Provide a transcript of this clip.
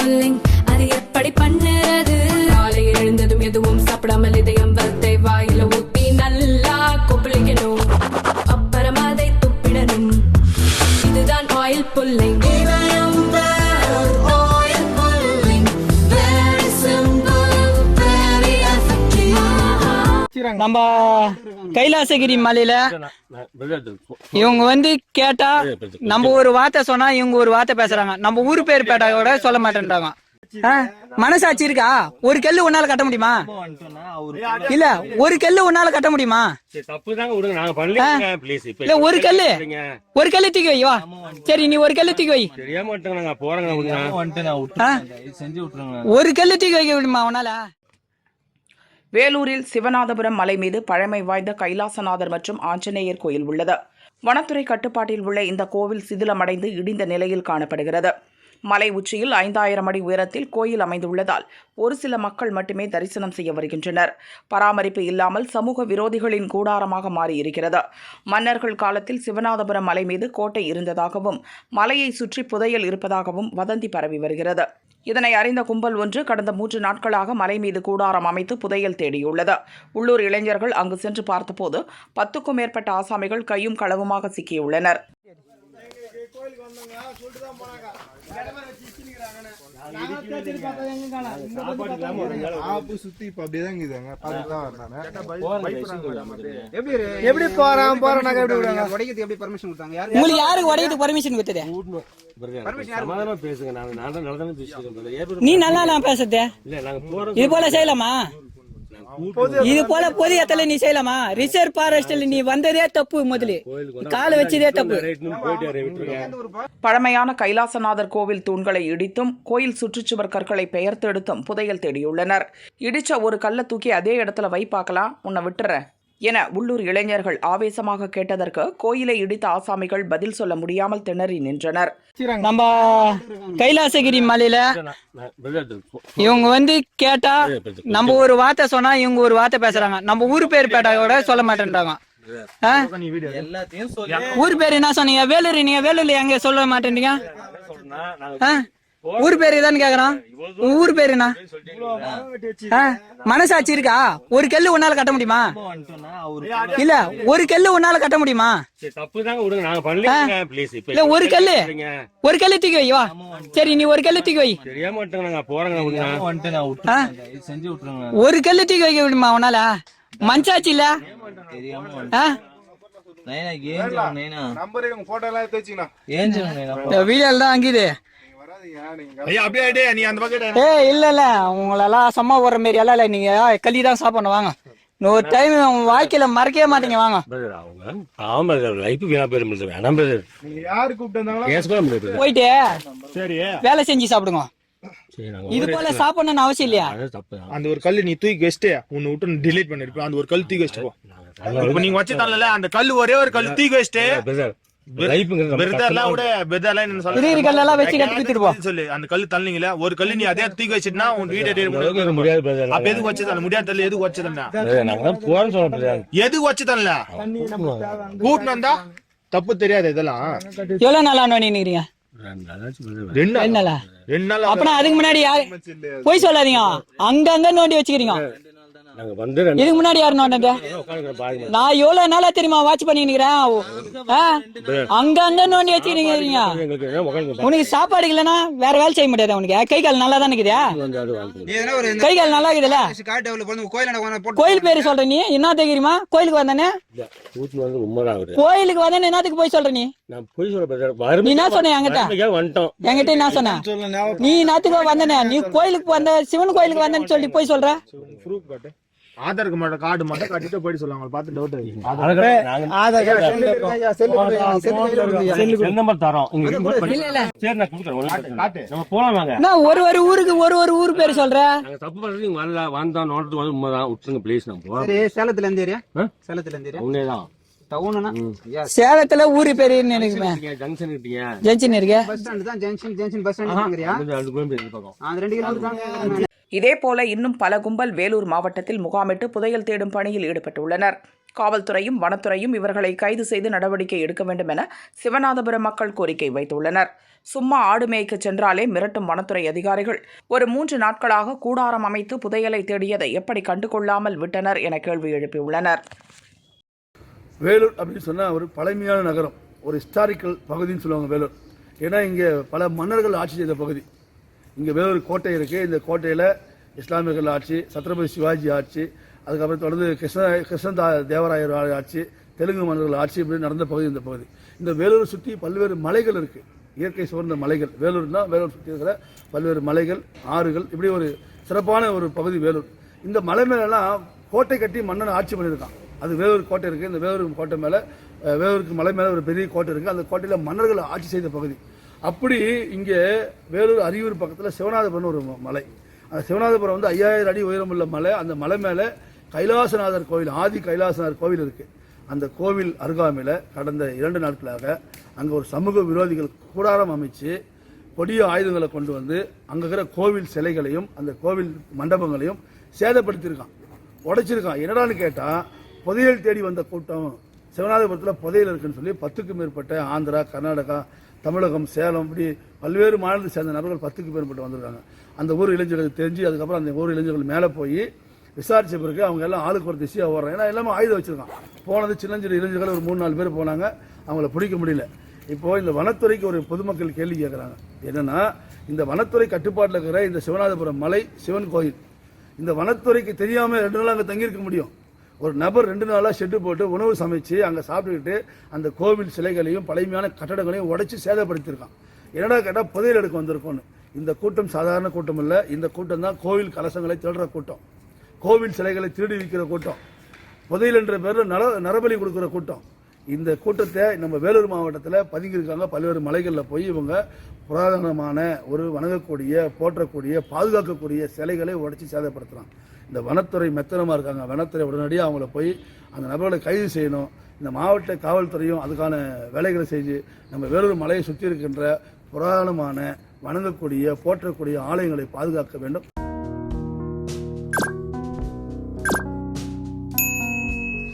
Pulling அது எப்படி பண்ணுறது? காலையில் எழுந்ததும் எதுவும் சாப்பிடாமல் இதயம் வளத்தை வாயில ஊத்தி நல்லா கொப்பளிக்கணும், அப்புறம் அதை துப்பிடணும். இதுதான் ஆயில் புல்லிங். நம்ம கைலாசகிரி மலையில இவங்க வந்து கேட்டா நம்ம ஒரு வார்த்தை சொன்னா இவங்க ஒரு வார்த்தை பேசுறாங்க. நம்ம ஊரு பேர் பேட்டாவோட சொல்ல மாட்டேன்றாங்க. மனசாட்சி இருக்கா? ஒரு கல்லு உன்னால கட்ட முடியுமா? இல்ல ஒரு கல்லு உன்னால கட்ட முடியுமா? இல்ல ஒரு கல்லு தூக்கி வை. வா சரி, நீ ஒரு கல்லு தூக்கி வை. ஒரு கல்லு தூக்கி வைக்க முடியுமா உன்னால? வேலூரில் சிவநாதபுரம் மலை மீது பழமை வாய்ந்த கைலாசநாதர் மற்றும் ஆஞ்சநேயர் கோயில் உள்ளது. வனத்துறை கட்டுப்பாட்டில் உள்ள இந்த கோவில் சிதிலமடைந்து இடிந்த நிலையில் காணப்படுகிறது. மலை உச்சியில் 5000 அடி உயரத்தில் கோயில் அமைந்துள்ளதால் ஒரு சில மக்கள் மட்டுமே தரிசனம் செய்ய வருகின்றனர். பராமரிப்பு இல்லாமல் சமூக விரோதிகளின் கூடாரமாக மாறியிருக்கிறது. மன்னர்கள் காலத்தில் சிவநாதபுரம் மலை மீது கோட்டை இருந்ததாகவும் மலையை சுற்றி புதையல் இருப்பதாகவும் வதந்தி பரவி வருகிறது. இதனை அறிந்த கும்பல் ஒன்று கடந்த 3 நாட்களாக மலை மீது கூடாரம் அமைத்து புதையல் தேடியுள்ளது. உள்ளூர் இளைஞர்கள் அங்கு சென்று பார்த்தபோது 10க்கும் மேற்பட்ட ஆசாமிகள் கையும் களவுமாக சிக்கியுள்ளனர். நீ நல்லா பேசுறது இது போல செய்யலாமா? இது போல பொது இடத்துல நீ செய்யலாமா? ரிசர்வ் ஃபாரஸ்ட்ல நீ வந்ததே தப்பு, முதல்ல கால வச்சதே தப்பு. பழமையான கைலாசநாதர் கோவில் தூண்களை இடித்தும் கோயில் சுற்றுச்சுவர் கற்களை பெயர்த்தெடுத்தும் புதையல் தேடியுள்ளனர். இடிச்ச ஒரு கல்லை தூக்கி அதே இடத்துல வை பார்க்கலாம், உன்னை விட்டுறேன் என உள்ளூர் இளைஞர்கள் ஆவேசமாக கேட்டதற்கு கோயிலை இடித்த ஆசாமிகள் பதில் சொல்ல முடியாமல் திணறி நின்றனர். நம்ம கைலாசகிரி மலையில இவங்க வந்து கேட்டா நம்ம ஒரு வார்த்தை சொன்னா இவங்க ஒரு வார்த்தை பேசுறாங்க. நம்ம ஊரு பேர் பேட்டாவோட சொல்ல மாட்டேன்றாங்க. ஊர் பேர் என்ன சொன்னீங்க? வேலூர். நீங்க வேலூர்ல எங்க சொல்ல மாட்டேன்றீங்க? ஊர் பேரு தான் கேக்குறான். ஊர் பேரு என்ன? மனசாட்சி இருக்கா? ஒரு கல்லு உன்னால கட்ட முடியுமா? இல்ல ஒரு கல்லு உன்னால கட்ட முடியுமா? இல்ல ஒரு கல்லு தூக்கி வை. வா சரி, நீ ஒரு கல்லு தூக்கி வை. ஒரு கல்லு தூக்கி வைக்க முடியுமா உன்னால? மனசாட்சி இல்ல? வீடியோ தான் அங்கிது. இல்ல உங்களெல்லாம் சம்மா போடுற மாரி எல்லாம் இல்ல. நீங்க களிதான் சாப்பிடணும். வாங்க, ஒரு டைம் வாழ்க்கையில மறக்கவே மாட்டீங்க. வாங்க, போயிட்டு வேலை செஞ்சு சாப்பிடுங்க. இது போல சாப்பிடணும்னு அவசியம் இல்லையா? அந்த ஒரு கல்லு நீ தூக்கி வச்சுட்டு உன்னை விட்டு டிலீட் பண்ணிருப்ப. அந்த ஒரு கல் தூக்கி வச்சுட்டு நீங்க வச்சு தரல. அந்த கல்லு ஒரே ஒரு கல் தூக்கி வச்சுட்டு அந்த கல்லு தள்ளிங்களா? ஒரு கல்லு நீ அதே தூக்கி வச்சுட்டா உன் வீடு முடியாது. அப்ப எதுக்கு வச்சு தரல? முடியாது தரல. எதுக்கு வச்சு தரல? எதுக்கு வச்சு தரல? கூட்டினு வந்தா தப்பு தெரியாது. இதெல்லாம் எவ்வளவு நாளா நோண்டிக்கிறீங்க? 2 நாளா? அப்பனா அதுக்கு முன்னாடி போய் சொல்லாதீங்க. அங்கங்க நோண்டி வச்சுக்கிறீங்க. இதுக்கு முன்னாடி யாரு நோண்டது? நான் எவ்வளவு நாளா தெரியுமா வாட்ச் பண்ணி நிக்கிறேன். அங்க நோண்டி வச்சுக்கிறீங்க. உனக்கு சாப்பாடு இல்லைன்னா வேற வேலை செய்ய முடியாது. உனக்கு கை கால் நல்லா தானே இருக்குது? கை கால் நல்லா இருக்குதுல்ல? கோயில் பேரு சொல்ற நீ என்ன தெரியுமா? கோயிலுக்கு வந்தானே, கோயிலுக்கு வந்தானே என்னத்துக்கு போய் சொல்ற நீ? நீ என்ன சொன்ன என்கிட்ட என்ன சொன்ன? நீ என்னத்துக்கு வந்தானே? நீ கோயிலுக்கு வந்த, சிவன் கோயிலுக்கு வந்தேன்னு சொல்லி போய் சொல்ற. ஆதார் கார்டு மட்டும் கட்டிட்டு போயிட்டு சொல்லுவாங்க. பார்த்து டவுட் ஒரு ஊருக்கு ஒரு ஊர் பேரு சொல்ற. சேலத்துல ஊரு பேரு ஜங்ஷன் இருக்கு. இதேபோல இன்னும் பல கும்பல் வேலூர் மாவட்டத்தில் முகாமிட்டு புதையல் தேடும் பணியில் ஈடுபட்டுள்ளனர். காவல்துறையும் வனத்துறையும் இவர்களை கைது செய்து நடவடிக்கை எடுக்க வேண்டும் என சிவநாதபுரம் மக்கள் கோரிக்கை வைத்துள்ளனர். சும்மா ஆடு மேய்க்க சென்றாலே மிரட்டும் வனத்துறை அதிகாரிகள் ஒரு 3 நாட்களாக கூடாரம் அமைத்து புதையலை தேடியதை எப்படி கண்டுகொள்ளாமல் விட்டனர் என கேள்வி எழுப்பியுள்ளனர். வேலூர் அப்படின்னு சொன்னால் ஒரு பழமையான நகரம், ஒரு ஹிஸ்டாரிக்கல் பகுதின்னு சொல்லுவாங்க வேலூர். ஏன்னா இங்கே பல மன்னர்கள் ஆட்சி செய்த பகுதி. இங்கே வேலூர் கோட்டை இருக்குது. இந்த கோட்டையில் இஸ்லாமியர்கள் ஆட்சி, சத்ரபதி சிவாஜி ஆட்சி, அதுக்கப்புறம் தொடர்ந்து கிருஷ்ண தேவராயர் ஆட்சி, தெலுங்கு மன்னர்கள் ஆட்சி இப்படி நடந்த பகுதி இந்த பகுதி. இந்த வேலூரை சுற்றி பல்வேறு மலைகள் இருக்குது, இயற்கை சூழ்ந்த மலைகள். வேலூர்னா வேலூர் சுற்றி இருக்கிற பல்வேறு மலைகள், ஆறுகள், இப்படி ஒரு சிறப்பான ஒரு பகுதி வேலூர். இந்த மலை மேலெல்லாம் கோட்டை கட்டி மன்னன் ஆட்சி பண்ணியிருக்கான். அது வேலூர் கோட்டை இருக்குது. இந்த வேலூர் கோட்டை மேலே, வேலூருக்கு மலை மேலே ஒரு பெரிய கோட்டை இருக்குது. அந்த கோட்டையில் மன்னர்கள் ஆட்சி செய்த பகுதி. அப்படி இங்கே வேலூர் அரியூர் பக்கத்தில் சிவநாதபுரம் ஒரு மலை. அந்த சிவநாதபுரம் வந்து 5000 அடி உயரமுள்ள மலை. அந்த மலை மேலே கைலாசநாதர் கோவில், ஆதி கைலாசநாதர் கோவில் இருக்குது. அந்த கோவில் அருகாமையில் கடந்த 2 நாட்களாக அங்கே ஒரு சமூக விரோதிகள் கூடாரம் அமைச்சு கொடிய ஆயுதங்களை கொண்டு வந்து அங்கே இருக்கிற கோவில் சிலைகளையும் அந்த கோவில் மண்டபங்களையும் சேதப்படுத்தியிருக்கான், உடைச்சிருக்கான். என்னடான்னு கேட்டால், புதையல் தேடி வந்த கூட்டம் சிவநாதபுரத்தில் புதையல் இருக்குன்னு சொல்லி 10க்கும் மேற்பட்ட ஆந்திரா, கர்நாடகா, தமிழகம், சேலம், இப்படி பல்வேறு மாநிலத்தை சேர்ந்த நபர்கள் 10க்கும் மேற்பட்டு வந்திருக்காங்க. அந்த ஊர் இளைஞர்களுக்கு தெரிஞ்சு அதுக்கப்புறம் அந்த ஊர் இளைஞர்கள் மேலே போய் விசாரிச்ச பிறகு அவங்க எல்லாம் ஆளுக்கு ஒரு திசையாக ஓடுறாங்க. ஏன்னா எல்லாமே ஆயுதம் வச்சிருக்கான். போனது சின்னஞ்சிறு இளைஞர்கள் ஒரு 3-4 பேர் போனாங்க, அவங்கள பிடிக்க முடியல. இப்போ இந்த வனத்துறைக்கு ஒரு பொதுமக்கள் கேள்வி கேட்குறாங்க. என்னன்னா, இந்த வனத்துறை கட்டுப்பாட்டில் இருக்கிற இந்த சிவநாதபுரம் மலை சிவன் கோயில், இந்த வனத்துறைக்கு தெரியாமல் 2 நாள் அங்கே தங்கியிருக்க முடியும்? ஒரு நபர் 2 நாளாக ஷெட்டு போட்டு உணவு சமைச்சு அங்கே சாப்பிட்டுக்கிட்டு அந்த கோவில் சிலைகளையும் பழமையான கட்டடங்களையும் உடைச்சி சேதப்படுத்தியிருக்கான். என்னடா கேட்டால் புதையல் எடுக்க வந்திருக்கோன்னு. இந்த கூட்டம் சாதாரண கூட்டம் இல்லை. இந்த கூட்டம் தான் கோவில் கலசங்களை திருடுற கூட்டம், கோவில் சிலைகளை திருடி விற்கிற கூட்டம், புதையல் என்ற பேரில் நரபலி கொடுக்குற கூட்டம். இந்த கூட்டத்தை நம்ம வேலூர் மாவட்டத்தில் பதுங்கியிருக்காங்க. பல்வேறு மலைகளில் போய் இவங்க புராதனமான ஒரு வணங்கக்கூடிய, போற்றக்கூடிய, பாதுகாக்கக்கூடிய சிலைகளை உடைச்சி சேதப்படுத்துகிறாங்க. இந்த வனத்துறை மெத்தனமாக இருக்காங்க. வனத்துறை உடனடியாக அவங்கள போய் அந்த நபர்களை கைது செய்யணும். இந்த மாவட்ட காவல்துறையும் அதுக்கான வேலைகளை செஞ்சு நம்ம வேலூர் மலையை சுற்றி இருக்கின்ற புராதனமான வணங்கக்கூடிய, போற்றக்கூடிய ஆலயங்களை பாதுகாக்க வேண்டும்.